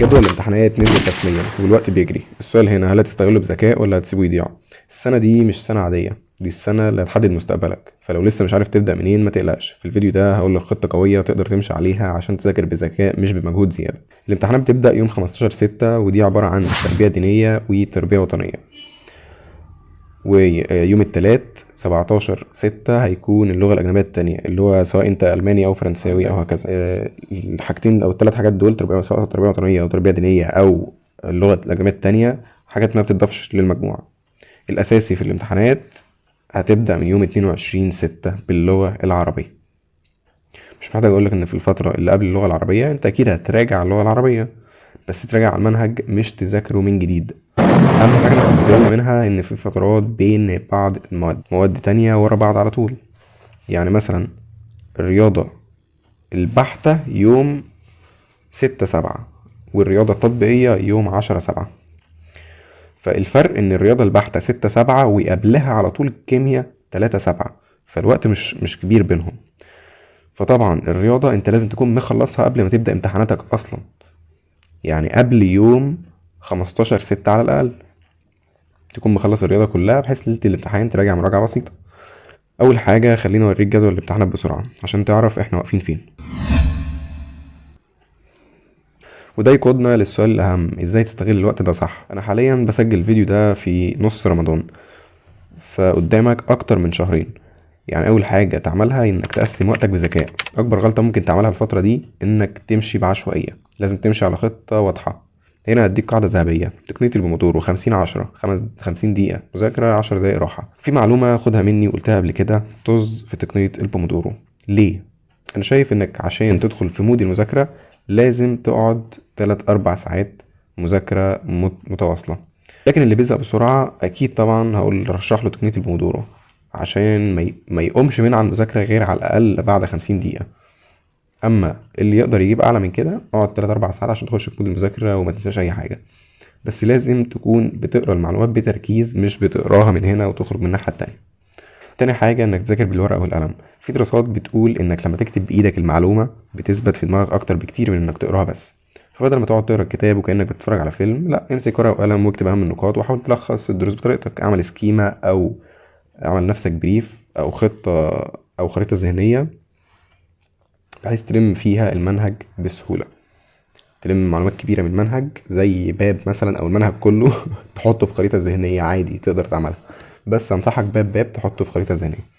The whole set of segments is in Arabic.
جدول الامتحانات نزل رسميا والوقت بيجري. السؤال هنا، هل هتستغله بذكاء ولا هتسيبه يضيع؟ السنة دي مش سنة عادية، دي السنة اللي هتحدد مستقبلك. فلو لسه مش عارف تبدأ منين ما تقلقش، في الفيديو ده هقول لك خطة قوية تقدر تمشي عليها عشان تذاكر بذكاء مش بمجهود زيادة. الامتحانات بتبدأ يوم 15/6 ودي عبارة عن تربية دينية وتربية وطنية. ويوم التلات 17/6 هيكون اللغة الأجنبية التانية، اللي هو سواء أنت ألماني أو فرنساوي أو هكذا. الحاجتين أو التلات حاجات دول، تربية سواء تربية وطنية أو تربية دينية أو اللغة الأجنبية التانية، حاجات ما بتضافش للمجموعة. الأساسي في الامتحانات هتبدأ من يوم 22/6 باللغة العربية. مش محتاج أقولك إن في الفترة اللي قبل اللغة العربية أنت أكيد هتراجع اللغة العربية، بس تراجع على المنهج مش تذاكره من جديد. اهم حاجه ناخد بالنا منها ان في فترات بين بعض مواد تانية ورا بعض على طول. يعني مثلا الرياضه البحته يوم 6/7 والرياضه التطبيقيه يوم 10/7. فالفرق ان الرياضه البحته 6/7 وقبلها على طول الكيمياء 3/7، فالوقت مش كبير بينهم. فطبعا الرياضه انت لازم تكون مخلصها قبل ما تبدا امتحاناتك اصلا، يعني قبل يوم 15/6 على الاقل تكون مخلص الرياضه كلها، بحيث ليله الامتحان تراجع مراجعه بسيطه. اول حاجه خليني اوريك جدول الامتحانات بسرعه عشان تعرف احنا واقفين فين. وده يقودنا للسؤال الاهم، ازاي تستغل الوقت ده صح. انا حاليا بسجل الفيديو ده في نص رمضان، فقدامك اكتر من شهرين. يعني اول حاجه تعملها انك تقسم وقتك بذكاء. اكبر غلطه ممكن تعملها الفتره دي انك تمشي بعشوائيه، لازم تمشي على خطه واضحه. هنا هديك قاعده ذهبيه، تقنيه البومودورو: 50/10، 50 دقيقه مذاكره، 10 دقايق راحه. في معلومه خدها مني وقلتها قبل كده، طز في تقنيه البومودورو. ليه؟ انا شايف انك عشان تدخل في مود المذاكره لازم تقعد 3-4 ساعات مذاكره متواصله. لكن اللي بيزهق بسرعه اكيد طبعا هقول رشح له تقنيه البومودورو، عشان ما يقومش من على المذاكرة غير على الأقل بعد 50 دقيقة. أما اللي يقدر يجيب أعلى من كده اقعد 3-4 ساعات عشان تخش في مود المذاكرة وما تنساش أي حاجة. بس لازم تكون بتقرا المعلومات بتركيز، مش بتقراها من هنا وتخرج من الناحية التانية. تاني حاجة انك تذاكر بالورقة والقلم. في دراسات بتقول انك لما تكتب بإيدك المعلومة بتثبت في دماغك أكتر بكتير من انك تقراها بس. فبدل ما تقعد تقرا الكتاب وكأنك بتتفرج على فيلم، لا، امسك ورقة وقلم واكتب أهم النقاط وحاول تلخص الدروس بطريقتك. اعمل سكيمة أو اعمل نفسك بريف او خطة او خريطة ذهنية، بحيث تلم فيها المنهج بسهولة. تلم معلومات كبيرة من المنهج زي باب مثلا او المنهج كله تحطه في خريطة ذهنية عادي تقدر تعملها، بس انصحك باب تحطه في خريطة ذهنية.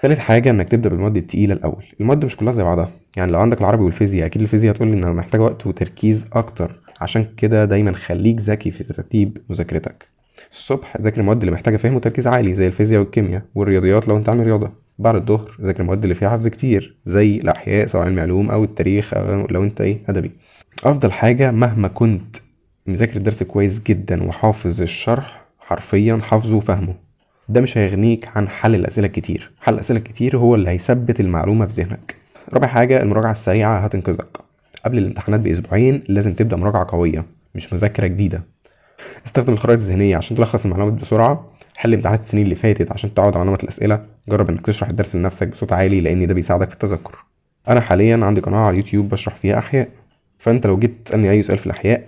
تالت حاجة انك تبدأ بالمواد التقيلة الاول. المواد مش كلها زي بعضها، يعني لو عندك العربي والفيزياء اكيد الفيزياء هتقول انها محتاجة وقت وتركيز اكتر، عشان كده دايما خليك ذكي في ترتيب مذاكرتك. الصبح ذاكر المواد اللي محتاجه فهم وتركيز عالي زي الفيزياء والكيمياء والرياضيات لو انت عامل رياضه. بعد الظهر ذاكر المواد اللي فيها حفظ كتير زي الاحياء سواء علم علوم او التاريخ أو لو انت ادبي. افضل حاجه مهما كنت مذاكر الدرس كويس جدا وحافظ الشرح حرفيا حافظه وفهمه، ده مش هيغنيك عن حل الاسئله الكتير. حل الاسئله الكتير هو اللي هيثبت المعلومه في ذهنك. رابع حاجه المراجعه السريعه هتنقذك. قبل الامتحانات باسبوعين لازم تبدا مراجعه قويه مش مذاكره جديده. استخدم الخرائط الذهنية عشان تلخص المعلومات بسرعة. حل امتحانات السنين اللي فاتت عشان تعود على نمط الأسئلة. جرب انك تشرح الدرس لنفسك بصوت عالي لأن ده بيساعدك في التذكر. أنا حاليا عندي قناة على اليوتيوب بشرح فيها أحياء، فأنت لو جيت تسألني أي سؤال في الأحياء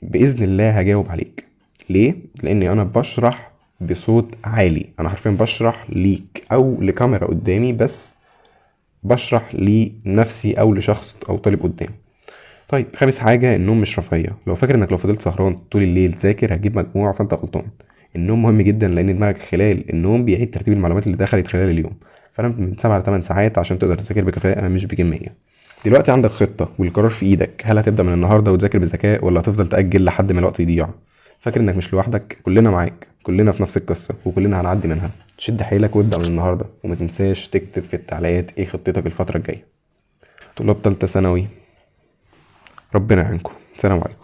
بإذن الله هجاوب عليك. ليه؟ لأني أنا بشرح بصوت عالي، أنا حرفيا بشرح ليك أو لكاميرا قدامي، بس بشرح لنفسي أو لشخص أو طالب قدامي. طيب خامس حاجة، النوم مش رفاهية. لو فاكر انك لو فضلت سهران طول الليل تذاكر هتجيب مجموع فانت غلطان. النوم مهم جدا لان دماغك خلال النوم بيعيد ترتيب المعلومات اللي دخلت خلال اليوم. فنام من 7 ل 8 ساعات عشان تقدر تذاكر بكفاءة مش بكمية. دلوقتي عندك خطة والقرار في ايدك، هل هتبدأ من النهاردة وتذاكر بذكاء ولا هتفضل تأجل لحد ما الوقت يضيع؟ فاكر انك مش لوحدك، كلنا معاك، كلنا في نفس القصة وكلنا هنعدي منها. شد حيلك وابدأ من النهاردة، وما تنساش تكتب في التعليقات ايه خطتك الفترة الجاية. طلاب تالتة ثانوي، ربنا يعينكم. سلام عليكم.